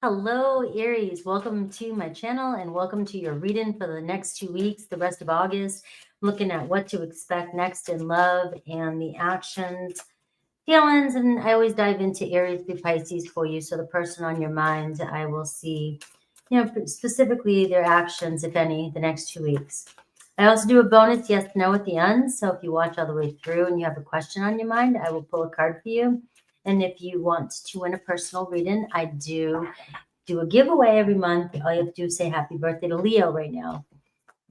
Hello, Aries. Welcome to my channel and welcome to your reading for the next 2 weeks, the rest of August. Looking at what to expect next in love and the actions, feelings, and I always dive into Aries through Pisces for you. So the person on your mind, I will see, specifically their actions, if any, the next 2 weeks. I also do a bonus yes, no at the end. So if you watch all the way through and you have a question on your mind, I will pull a card for you. And if you want to win a personal reading, I do a giveaway every month. All you have to do is say happy birthday to Leo right now.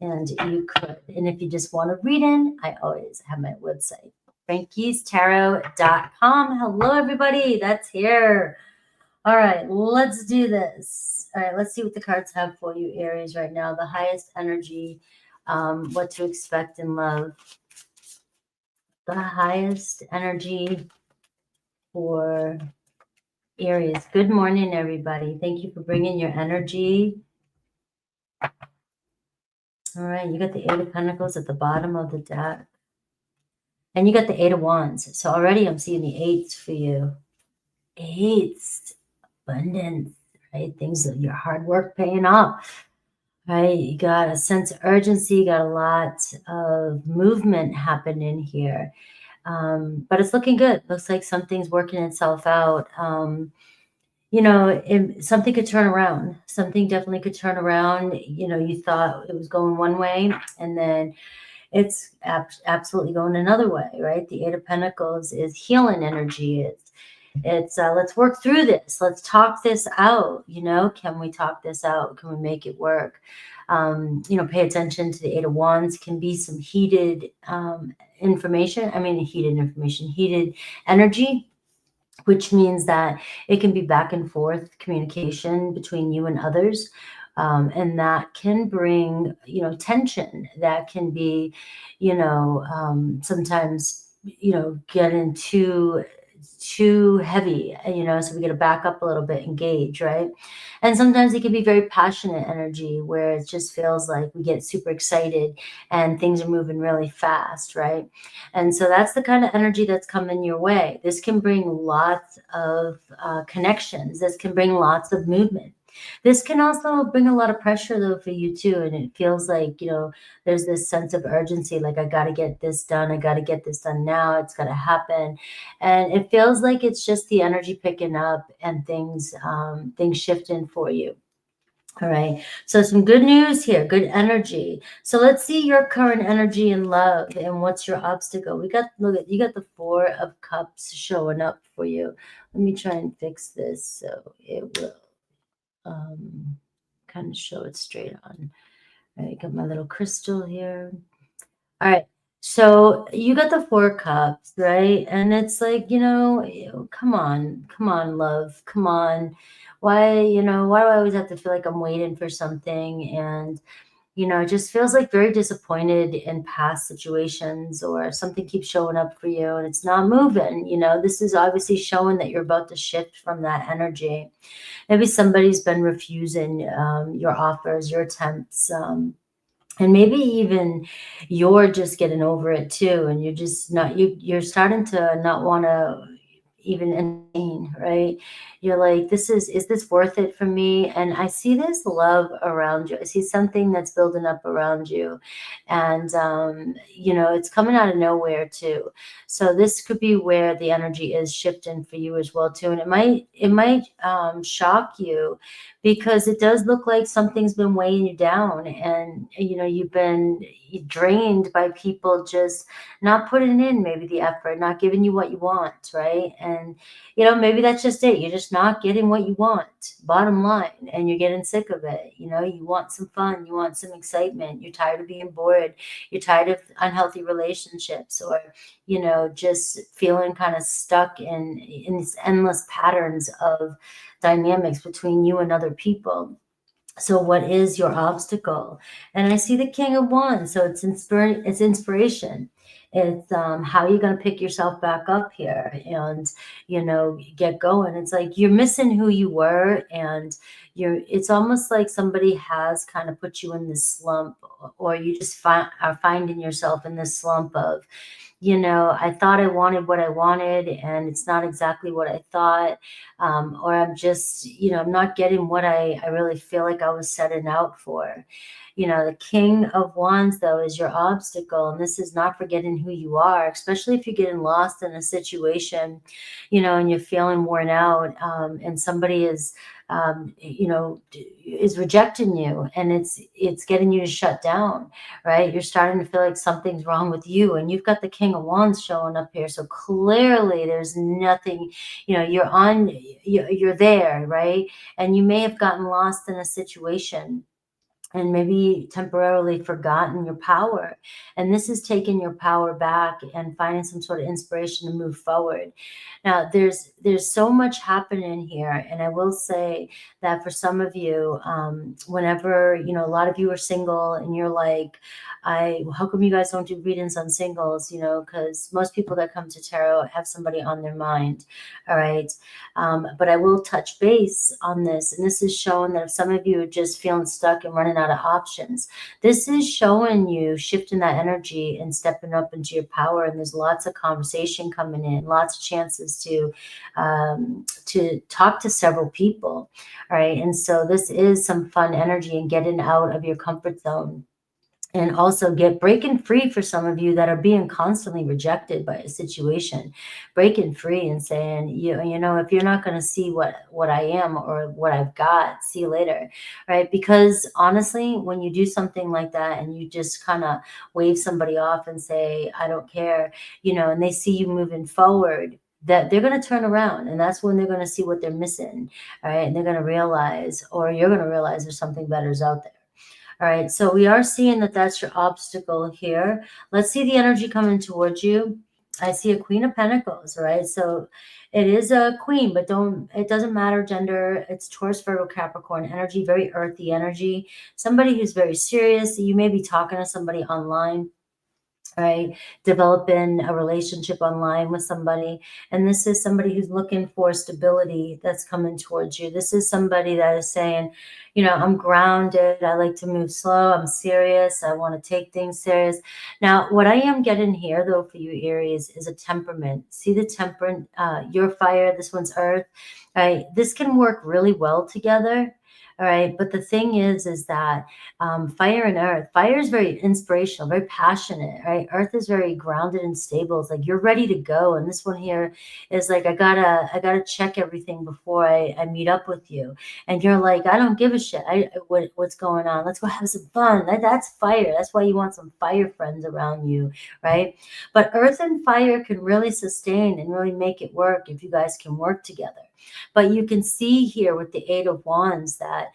And you could. And if you just want a reading, I always have my website, frankiestarot.com. Hello, everybody. That's here. All right, let's do this. All right, let's see what the cards have for you, Aries, right now. The highest energy, what to expect in love. The highest energy for Aries. Good morning, everybody. Thank you for bringing your energy. All right, you got the Eight of Pentacles at the bottom of the deck. And you got the Eight of Wands. So already I'm seeing the eights for you. Eights, abundance, right? Things that your hard work paying off, right? You got a sense of urgency, you got a lot of movement happening here. But it's looking good. Looks like something's working itself out. Something could turn around. Something definitely could turn around. You thought it was going one way, and then it's absolutely going another way, right? The Eight of Pentacles is healing energy. It's let's work through this. Let's talk this out. Can we talk this out? Can we make it work? Pay attention to the Eight of Wands. Can be some heated heated energy, which means that it can be back and forth communication between you and others. And that can bring, tension. That can be, sometimes, getting too heavy, so we got to back up a little bit, engage, right? And sometimes it can be very passionate energy where it just feels like we get super excited and things are moving really fast, right? And so that's the kind of energy that's coming your way. This can bring lots of connections. This can bring lots of movement. This can also bring a lot of pressure, though, for you, too. And it feels like, there's this sense of urgency, like, I got to get this done. I got to get this done now. It's got to happen. And it feels like it's just the energy picking up and things shifting for you. All right. So some good news here, good energy. So let's see your current energy in love and what's your obstacle. You got the Four of Cups showing up for you. Let me try and fix this so it will kind of show it straight on. All right, got my little crystal here. All right. So you got the Four Cups, right? And it's like, come on, love, come on. Why do I always have to feel like I'm waiting for something? And, it just feels like very disappointed in past situations, or something keeps showing up for you and it's not moving. This is obviously showing that you're about to shift from that energy. Maybe somebody's been refusing your offers, your attempts, and maybe even you're just getting over it too. And you're just not, you're starting to not want to even entertain, right? You're like, is this worth it for me? And I see this love around you. I see something that's building up around you. And, it's coming out of nowhere too. So this could be where the energy is shifting for you as well too. And it might shock you, because it does look like something's been weighing you down, and you've been drained by people just not putting in maybe the effort, not giving you what you want, right? And maybe that's just it. You're just not getting what you want, bottom line, and you're getting sick of it. You want some fun, you want some excitement, you're tired of being bored, you're tired of unhealthy relationships, or just feeling kind of stuck in these endless patterns of dynamics between you and other people. So what is your obstacle? And I see the King of Wands. So it's inspiration. It's how you're going to pick yourself back up here and, get going. It's like you're missing who you were, and it's almost like somebody has kind of put you in this slump, or you just are finding yourself in this slump of, you know, I thought I wanted what I wanted and it's not exactly what I thought. Or I'm just, you know, I'm not getting what I really feel like I was setting out for. You know, the King of Wands, though, is your obstacle. And this is not forgetting who you are, especially if you're getting lost in a situation, you know, and you're feeling worn out, and somebody is, you know, is rejecting you, and it's getting you to shut down, right? You're starting to feel like something's wrong with you, and you've got the King of Wands showing up here. So clearly there's nothing, you know, you're there, right? And you may have gotten lost in a situation and maybe temporarily forgotten your power. And this is taking your power back and finding some sort of inspiration to move forward. Now, there's so much happening here, and I will say that for some of you, whenever, you know, a lot of you are single and you're like, how come you guys don't do readings on singles? You know, because most people that come to tarot have somebody on their mind. All right. But I will touch base on this. And this is showing that if some of you are just feeling stuck and running out of options, this is showing you shifting that energy and stepping up into your power. And there's lots of conversation coming in, lots of chances to talk to several people. All right. And so this is some fun energy and getting out of your comfort zone, and also breaking free for some of you that are being constantly rejected by a situation, breaking free and saying, you know, if you're not going to see what I am or what I've got, see you later, right? Because honestly, when you do something like that and you just kind of wave somebody off and say, I don't care, you know, and they see you moving forward, that they're going to turn around, and that's when they're going to see what they're missing, all right? And they're going to realize, or you're going to realize there's something better's out there. All right, so we are seeing that that's your obstacle here. Let's see the energy coming towards you. I see a Queen of Pentacles, right? So it is a queen, but it doesn't matter gender. It's Taurus, Virgo, Capricorn energy, very earthy energy. Somebody who's very serious. You may be talking to somebody online, right? Developing a relationship online with somebody. And this is somebody who's looking for stability that's coming towards you. This is somebody that is saying, you know, I'm grounded. I like to move slow. I'm serious. I want to take things serious. Now, what I am getting here, though, for you, Aries, is a temperament. See the temperament? Your fire, this one's earth. Right? This can work really well together. All right. But the thing is that fire and earth, fire is very inspirational, very passionate, right? Earth is very grounded and stable. It's like you're ready to go. And this one here is like, I gotta check everything before I meet up with you. And you're like, I don't give a shit. What's going on? Let's go have some fun. That's fire. That's why you want some fire friends around you, right? But earth and fire can really sustain and really make it work if you guys can work together. But you can see here with the Eight of Wands that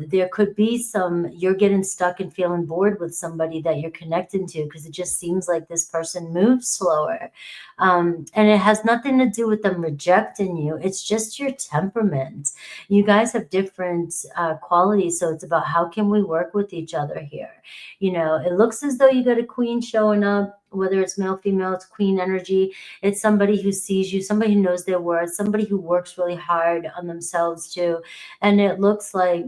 there could be you're getting stuck and feeling bored with somebody that you're connecting to, because it just seems like this person moves slower. And it has nothing to do with them rejecting you. It's just your temperament. You guys have different qualities. So it's about how can we work with each other here? You know, it looks as though you got a queen showing up, whether it's male, female, it's queen energy. It's somebody who sees you, somebody who knows their worth, somebody who works really hard on themselves too. And it looks like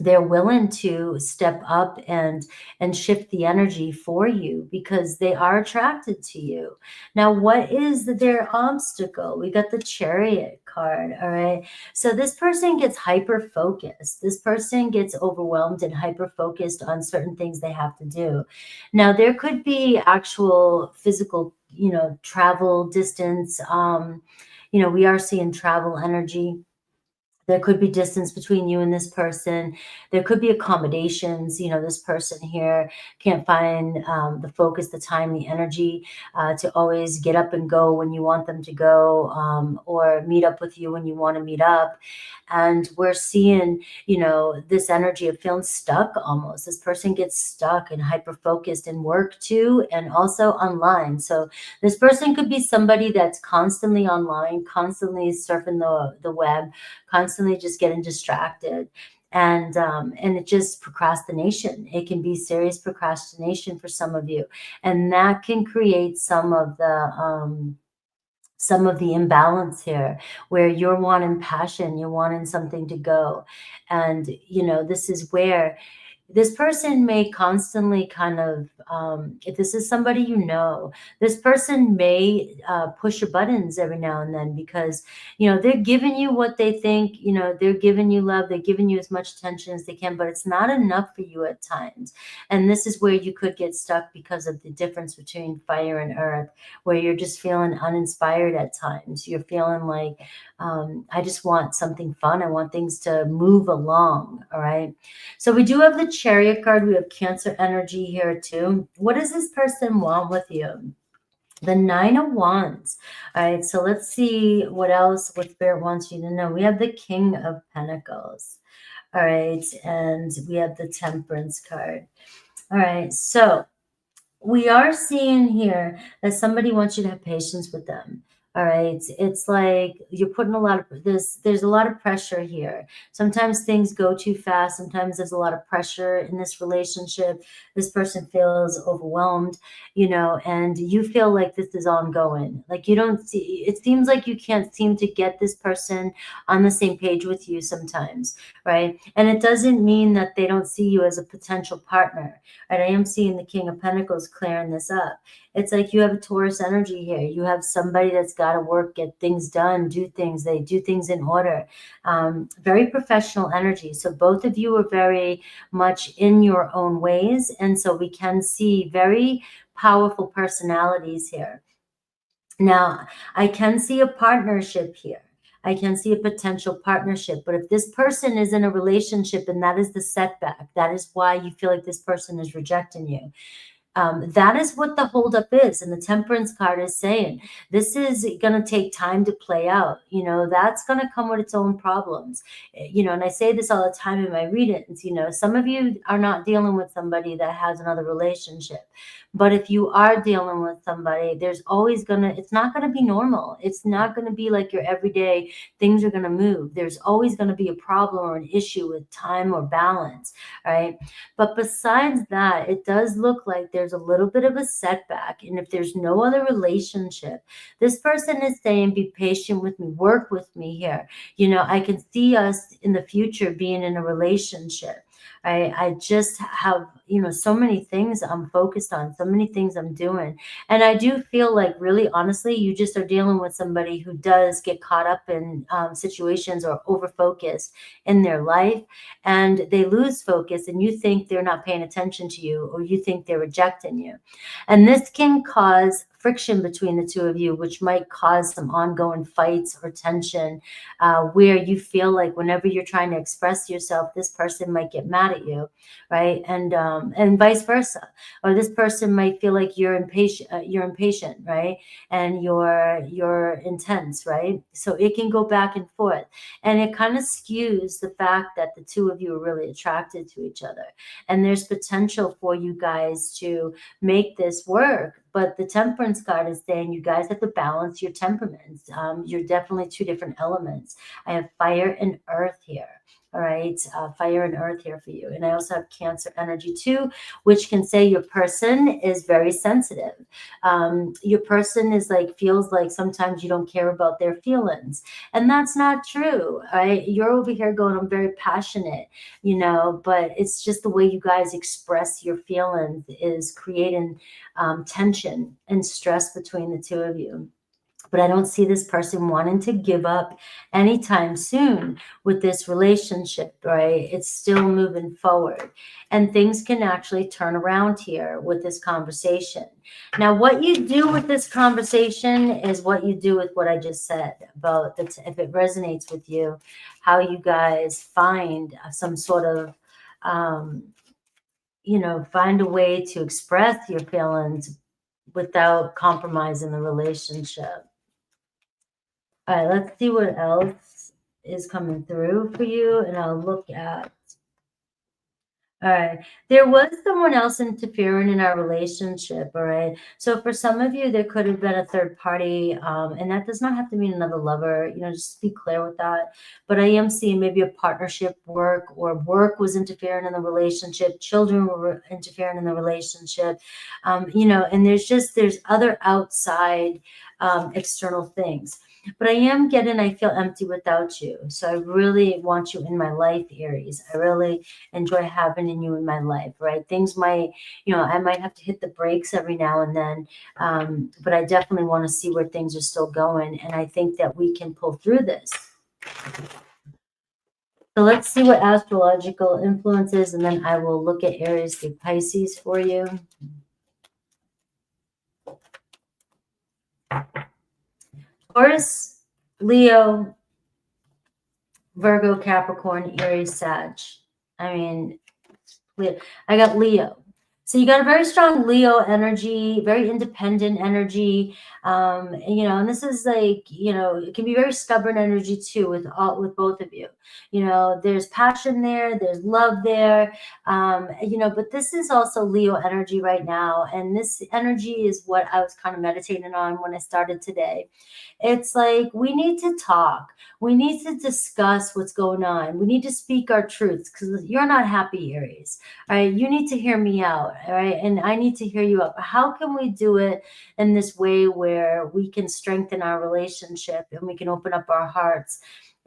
they're willing to step up and shift the energy for you because they are attracted to you. Now, what is their obstacle? We got the Chariot card. All right. So this person gets hyper focused. This person gets overwhelmed and hyper focused on certain things they have to do. Now, there could be actual physical, you know, travel distance. You know, we are seeing travel energy. There could be distance between you and this person. There could be accommodations. You know, this person here can't find the focus, the time, the energy to always get up and go when you want them to go, or meet up with you when you want to meet up. And we're seeing, you know, this energy of feeling stuck almost. This person gets stuck and hyper-focused in work too, and also online. So this person could be somebody that's constantly online, constantly surfing the web, constantly just getting distracted, and it just procrastination. It can be serious procrastination for some of you, and that can create some of the imbalance here, where you're wanting passion, you're wanting something to go, and you know, this is where this person may constantly kind of, if this is somebody you know, this person may push your buttons every now and then, because, you know, they're giving you what they think, you know, they're giving you love, they're giving you as much attention as they can, but it's not enough for you at times. And this is where you could get stuck because of the difference between fire and earth, where you're just feeling uninspired at times. You're feeling like, I just want something fun. I want things to move along. All right. So we do have the Chariot card. We have Cancer energy here too. What does this person want with you? The Nine of Wands. All right. So let's see what else, what Spirit wants you to know. We have the King of Pentacles. All right. And we have the Temperance card. All right. So we are seeing here that somebody wants you to have patience with them. All right. It's like you're putting a lot of this, there's a lot of pressure here. Sometimes things go too fast. Sometimes there's a lot of pressure in this relationship. This person feels overwhelmed, you know, and you feel like this is ongoing. Like you don't see, it seems like you can't seem to get this person on the same page with you sometimes, right? And it doesn't mean that they don't see you as a potential partner, right? I am seeing the King of Pentacles clearing this up. It's like you have a Taurus energy here. You have somebody that's got to work, get things done, do things. They do things in order. Very professional energy. So both of you are very much in your own ways. And so we can see very powerful personalities here. Now, I can see a partnership here. I can see a potential partnership. But if this person is in a relationship and that is the setback, that is why you feel like this person is rejecting you. That is what the holdup is. And the Temperance card is saying, this is going to take time to play out. You know, that's going to come with its own problems. You know, and I say this all the time in my readings, you know, some of you are not dealing with somebody that has another relationship. But if you are dealing with somebody, there's always it's not going to be normal. It's not going to be like your everyday things are going to move. There's always going to be a problem or an issue with time or balance, right? But besides that, it does look like there's a little bit of a setback. And if there's no other relationship, this person is saying, be patient with me, work with me here. You know, I can see us in the future being in a relationship. I just have, you know, so many things I'm focused on, so many things I'm doing. And I do feel like, really, honestly, you just are dealing with somebody who does get caught up in situations or over-focused in their life, and they lose focus, and you think they're not paying attention to you, or you think they're rejecting you. And this can cause friction between the two of you, which might cause some ongoing fights or tension, where you feel like whenever you're trying to express yourself, this person might get mad at you, right? And vice versa. Or this person might feel like you're impatient, right? And you're intense, right? So it can go back and forth, and it kind of skews the fact that the two of you are really attracted to each other, and there's potential for you guys to make this work. But the Temperance card is saying you guys have to balance your temperaments. You're definitely two different elements. I have fire and earth here. All right, fire and earth here for you. And I also have Cancer energy too, which can say your person is very sensitive. Your person is like, feels like sometimes you don't care about their feelings. And that's not true. Right? You're over here going, I'm very passionate, you know, but it's just the way you guys express your feelings is creating tension and stress between the two of you. But I don't see this person wanting to give up anytime soon with this relationship, right? It's still moving forward. And things can actually turn around here with this conversation. Now, what you do with this conversation is what you do with what I just said about if it resonates with you, how you guys find some sort of, you know, find a way to express your feelings without compromising the relationship. All right, let's see what else is coming through for you, and I'll look at. All right, there was someone else interfering in our relationship, all right? So for some of you, there could have been a third party, and that does not have to mean another lover, you know, just be clear with that. But I am seeing maybe a partnership work, or work was interfering in the relationship, children were interfering in the relationship, you know, and there's other outside external things. But I feel empty without you. So I really want you in my life, Aries. I really enjoy having you in my life, right? Things might, I might have to hit the brakes every now and then, but I definitely want to see where things are still going. And I think that we can pull through this. So let's see what astrological influence is, and then I will look at Aries through Pisces for you. Taurus, Leo, Virgo, Capricorn, Aries, Sag. I mean, I got Leo. So you got a very strong Leo energy, very independent energy. And this is like, it can be very stubborn energy too with both of you. There's passion there, there's love there. But this is also Leo energy right now. And this energy is what I was kind of meditating on when I started today. It's like, we need to talk. We need to discuss what's going on. We need to speak our truths, because you're not happy, Aries. All right. You need to hear me out. All right. And I need to hear you out. How can we do it in this way where we can strengthen our relationship and we can open up our hearts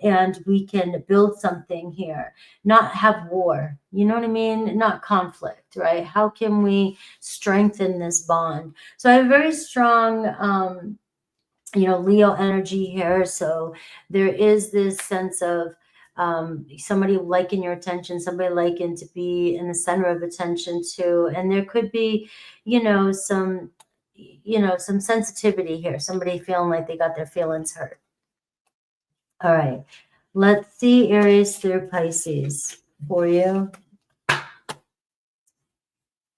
and we can build something here, not have war, you know what I mean? Not conflict, right? How can we strengthen this bond? So I have a very strong, Leo energy here. So there is this sense of somebody liking your attention, somebody liking to be in the center of attention too. And there could be, some sensitivity here, somebody feeling like they got their feelings hurt. All right, let's see Aries through Pisces for you.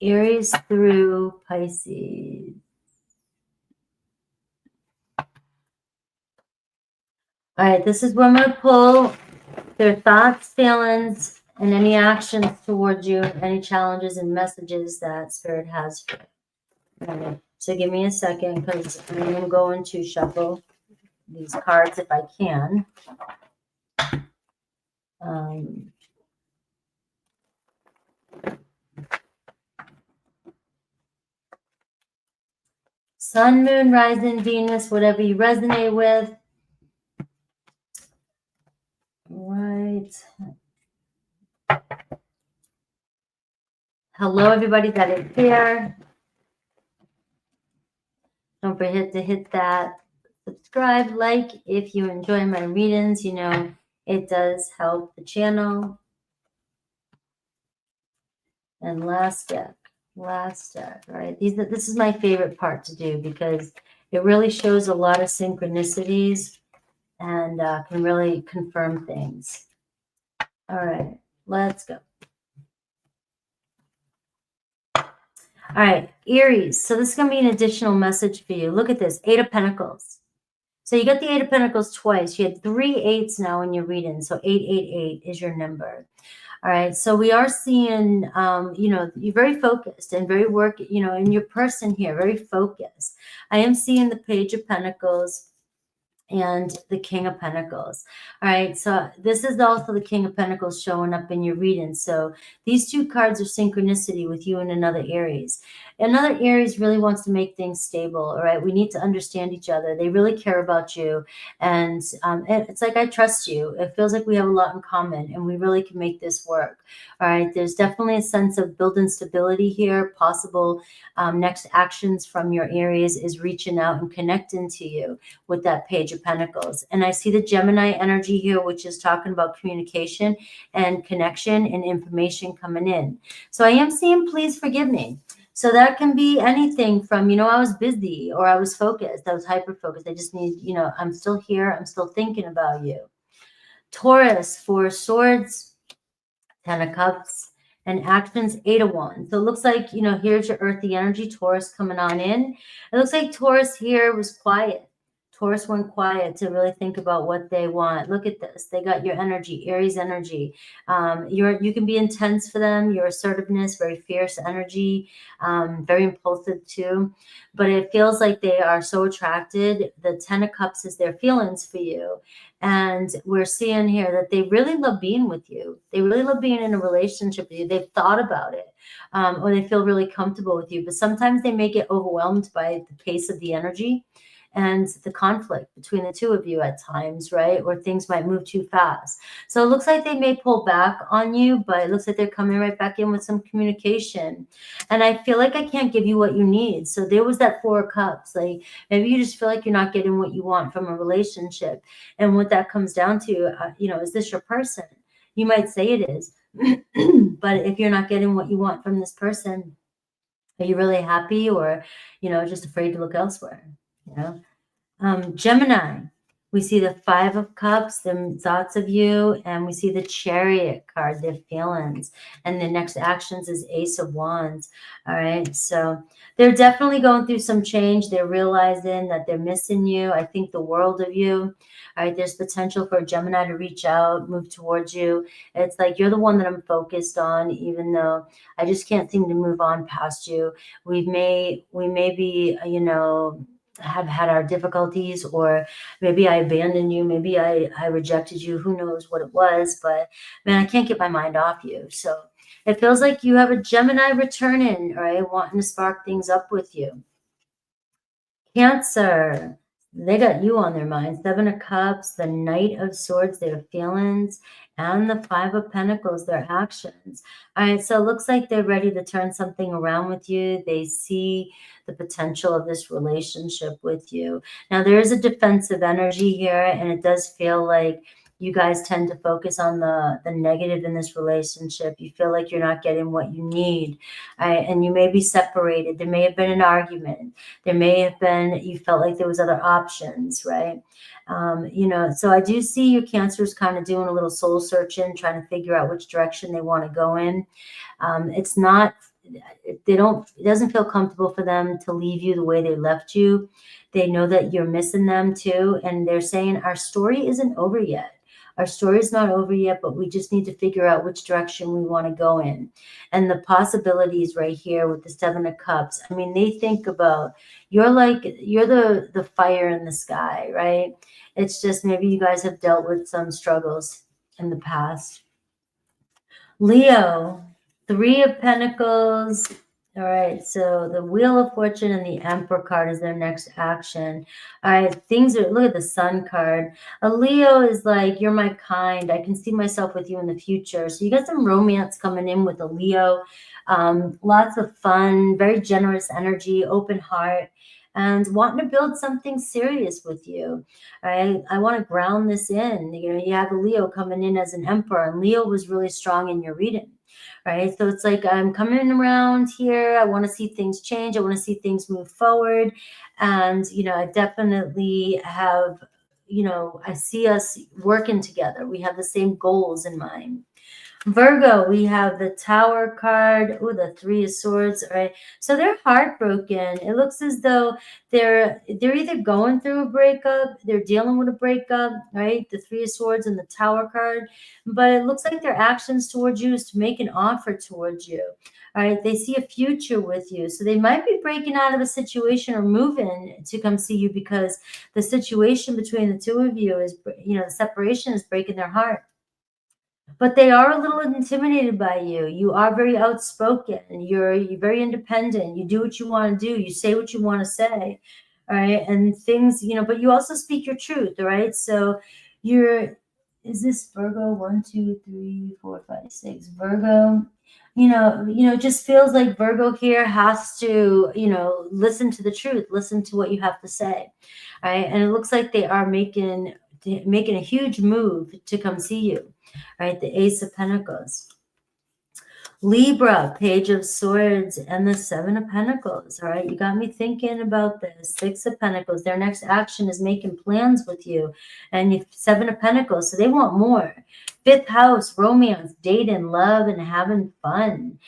Aries through Pisces. All right, this is where I'm going to pull their thoughts, feelings, and any actions towards you, any challenges and messages that Spirit has for you. All right, so give me a second, because I'm going to shuffle these cards if I can. Sun, Moon, Rising, Venus, whatever you resonate with. Right. Hello, everybody that is here. Don't forget to hit that subscribe, like if you enjoy my readings. It does help the channel. And last deck, right? This is my favorite part to do, because it really shows a lot of synchronicities and can really confirm things. All right, let's go. All right, Aries. So this is going to be an additional message for you. Look at this, 8 of Pentacles. So you got the 8 of Pentacles twice. You had 3 8s now in your reading. So 888 is your number. All right. So we are seeing, you're very focused and very in your person here, very focused. I am seeing the Page of Pentacles and the King of Pentacles. All right, so this is also the King of Pentacles showing up in your reading. So these 2 cards are synchronicity with you and another Aries. Another Aries really wants to make things stable. All right, we need to understand each other. They really care about you, and it's like, I trust you. It feels like we have a lot in common, and we really can make this work. All right, there's definitely a sense of building stability here. Possible next actions from your Aries is reaching out and connecting to you with that Page of Pentacles. And I see the Gemini energy here, which is talking about communication and connection and information coming in. So I am seeing please forgive me. So that can be anything from, I was busy, or I was focused, I was hyper-focused. I just need, I'm still here. I'm still thinking about you. Taurus, 4 Swords, 10 of Cups, and actions, 8 of Wands. So it looks like, here's your earthy energy, Taurus coming on in. It looks like Taurus here was quiet. Taurus went quiet to really think about what they want. Look at this. They got your energy, Aries energy. You can be intense for them. Your assertiveness, very fierce energy, very impulsive too. But it feels like they are so attracted. The 10 of Cups is their feelings for you. And we're seeing here that they really love being with you. They really love being in a relationship with you. They've thought about it, or they feel really comfortable with you. But sometimes they may get overwhelmed by the pace of the energy. and the conflict between the two of you at times, right? Or things might move too fast. So it looks like they may pull back on you, but it looks like they're coming right back in with some communication. And I feel like I can't give you what you need. So there was that 4 of Cups. Like maybe you just feel like you're not getting what you want from a relationship. And what that comes down to, is this your person? You might say it is. But if you're not getting what you want from this person, are you really happy, or, just afraid to look elsewhere? Gemini, we see the 5 of Cups, the thoughts of you, and we see the Chariot card, their feelings, and the next actions is Ace of Wands. All right, so they're definitely going through some change. They're realizing that they're missing you. I think the world of you. All right, there's potential for a Gemini to reach out, move towards you. It's like you're the one that I'm focused on, even though I just can't seem to move on past you. We may be, have had our difficulties, or maybe I abandoned you, maybe I rejected you, who knows what it was, but man, I can't get my mind off you. So it feels like you have a Gemini returning, right, wanting to spark things up with you. Cancer, they got you on their mind. 7 of Cups, the Knight of Swords, their feelings, and the 5 of Pentacles, their actions. All right, so it looks like they're ready to turn something around with you. They see the potential of this relationship with you. Now, there is a defensive energy here, and it does feel like you guys tend to focus on the negative in this relationship. You feel like you're not getting what you need, right? And you may be separated. There may have been an argument. There may have been, you felt like there was other options, right? So I do see your Cancers kind of doing a little soul searching, trying to figure out which direction they want to go in. It doesn't feel comfortable for them to leave you the way they left you. They know that you're missing them too. And they're saying, our story isn't over yet. Our story is not over yet, but we just need to figure out which direction we want to go in. And the possibilities right here with the 7 of Cups, I mean, they think about, you're the fire in the sky, right? It's just maybe you guys have dealt with some struggles in the past. Leo, 3 of Pentacles. All right, so the Wheel of Fortune and the Emperor card is their next action. All right, look at the Sun card. A Leo is like, you're my kind. I can see myself with you in the future. So you got some romance coming in with a Leo. Lots of fun, very generous energy, open heart, and wanting to build something serious with you. All right, I want to ground this in. You have a Leo coming in as an Emperor, and Leo was really strong in your reading. Right. So it's like, I'm coming around here. I want to see things change. I want to see things move forward. And, I definitely have, I see us working together. We have the same goals in mind. Virgo, we have the Tower card. Oh, the 3 of Swords. All right. So they're heartbroken. It looks as though they're either going through a breakup, they're dealing with a breakup, right? The 3 of Swords and the Tower card. But it looks like their actions towards you is to make an offer towards you. All right. They see a future with you. So they might be breaking out of a situation or moving to come see you, because the situation between the two of you is, the separation is breaking their heart. But they are a little intimidated by you. You are very outspoken. You're very independent. You do what you want to do. You say what you want to say. All right. And things, but you also speak your truth. All right. So is this Virgo? 1, 2, 3, 4, 5, 6. Virgo. It just feels like Virgo here has to, listen to the truth, listen to what you have to say. All right. And it looks like they are making a huge move to come see you. All right, the Ace of Pentacles. Libra, Page of Swords, and the 7 of Pentacles. All right, you got me thinking about this. 6 of Pentacles. Their next action is making plans with you. And 7 of Pentacles, so they want more. 5th house, romance, dating, love, and having fun.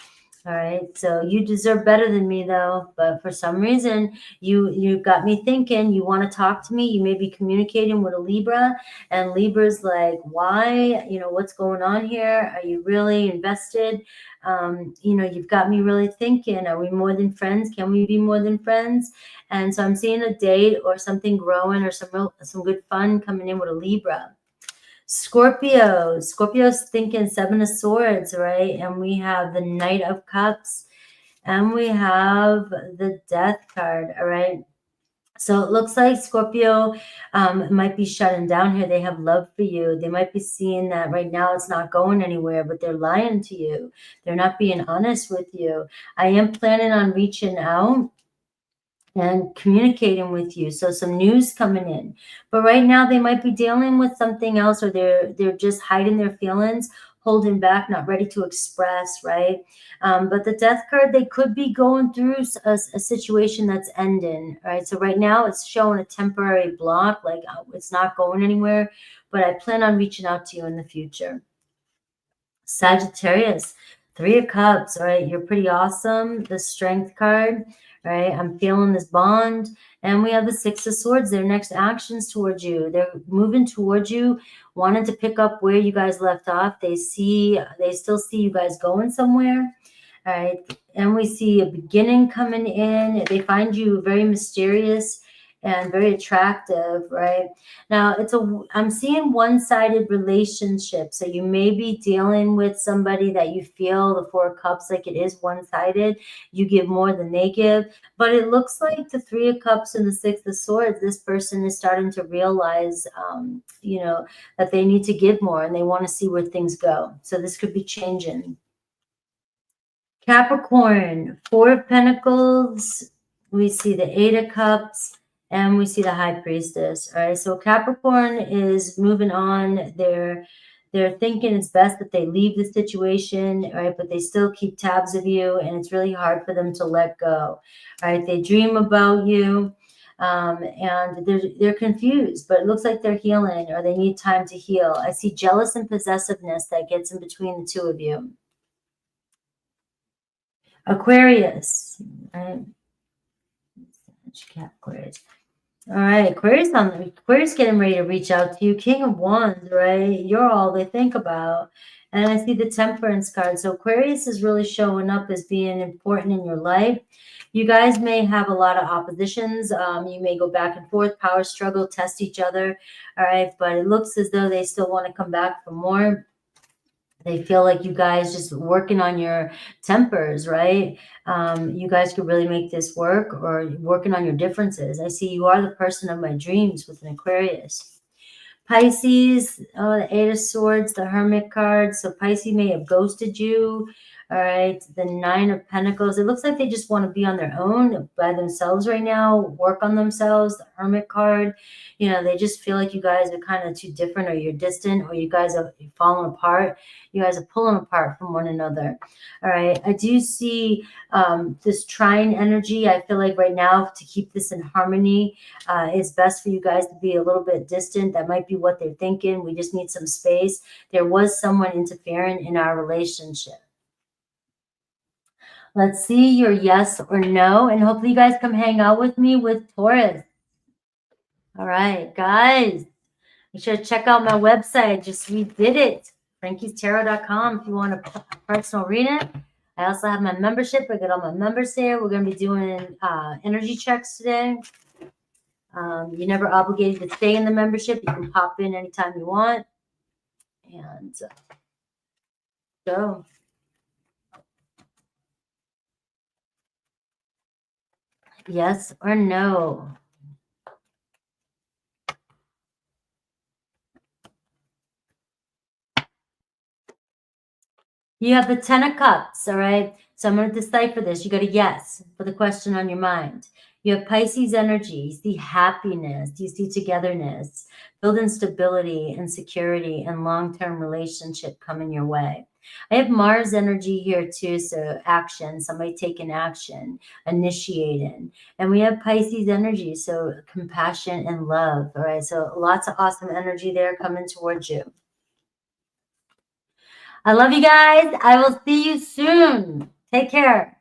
All right, so you deserve better than me, though. But for some reason, you got me thinking. You want to talk to me. You may be communicating with a Libra, and Libra's like, why? What's going on here? Are you really invested? You've got me really thinking. Are we more than friends? Can we be more than friends? And so I'm seeing a date or something growing, or some good fun coming in with a Libra. Scorpio's thinking 7 of Swords, right? And we have the Knight of Cups, and we have the Death card, all right? So it looks like Scorpio might be shutting down here. They have love for you. They might be seeing that right now it's not going anywhere, but they're lying to you. They're not being honest with you. I am planning on reaching out and communicating with you. So some news coming in. But right now they might be dealing with something else, or they're just hiding their feelings, holding back, not ready to express, right? But the death card, they could be going through a situation that's ending, right? So right now it's showing a temporary block, like it's not going anywhere, but I plan on reaching out to you in the future. Sagittarius, 3 of Cups, all right? You're pretty awesome. The Strength card, right? I'm feeling this bond. And we have the 6 of Swords. Their next actions towards you. They're moving towards you, wanting to pick up where you guys left off. They still see you guys going somewhere. All right. And we see a beginning coming in. They find you very mysterious and very attractive, right? Now I'm seeing one-sided relationship. So you may be dealing with somebody that you feel, the 4 of Cups, like it is one-sided. You give more than they give. But it looks like the 3 of Cups and the 6 of Swords, this person is starting to realize, that they need to give more and they want to see where things go. So this could be changing. Capricorn, 4 of Pentacles. We see the 8 of Cups. And we see the High Priestess. All right, so Capricorn is moving on. They're thinking it's best that they leave the situation, right? But they still keep tabs of you, and it's really hard for them to let go. All right, they dream about you, and they're confused, but it looks like they're healing, or they need time to heal. I see jealous and possessiveness that gets in between the 2 of you. Aquarius, right? Aquarius. All right, Aquarius getting ready to reach out to you. King of Wands, right? You're all they think about. And I see the Temperance card. So Aquarius is really showing up as being important in your life. You guys may have a lot of oppositions. You may go back and forth, power struggle, test each other. All right, but it looks as though they still want to come back for more. They feel like you guys just working on your tempers, right? You guys could really make this work, or working on your differences. I see you are the person of my dreams with an Aquarius. Pisces, the 8 of Swords, the Hermit card. So Pisces may have ghosted you. All right, the 9 of Pentacles. It looks like they just want to be on their own, by themselves right now, work on themselves. The Hermit card, they just feel like you guys are kind of too different, or you're distant, or you guys are falling apart. You guys are pulling apart from one another. All right, I do see this trine energy. I feel like right now, to keep this in harmony, it's best for you guys to be a little bit distant. That might be what they're thinking. We just need some space. There was someone interfering in our relationship. Let's see your yes or no. And hopefully you guys come hang out with me with Taurus. All right, guys. Make sure to check out my website. Just redid it. frankiestarot.com if you want a personal reading. I also have my membership. I got all my members there. We're going to be doing energy checks today. You're never obligated to stay in the membership. You can pop in anytime you want. And go. Yes or no? You have the 10 of Cups, all right? So I'm going to decipher this. You got a yes for the question on your mind. You have Pisces energy. You see happiness. You see togetherness, building stability and security and long-term relationship coming your way. I have Mars energy here too, so action, somebody taking action, initiating. And we have Pisces energy, so compassion and love, all right? So lots of awesome energy there coming towards you. I love you guys. I will see you soon. Take care.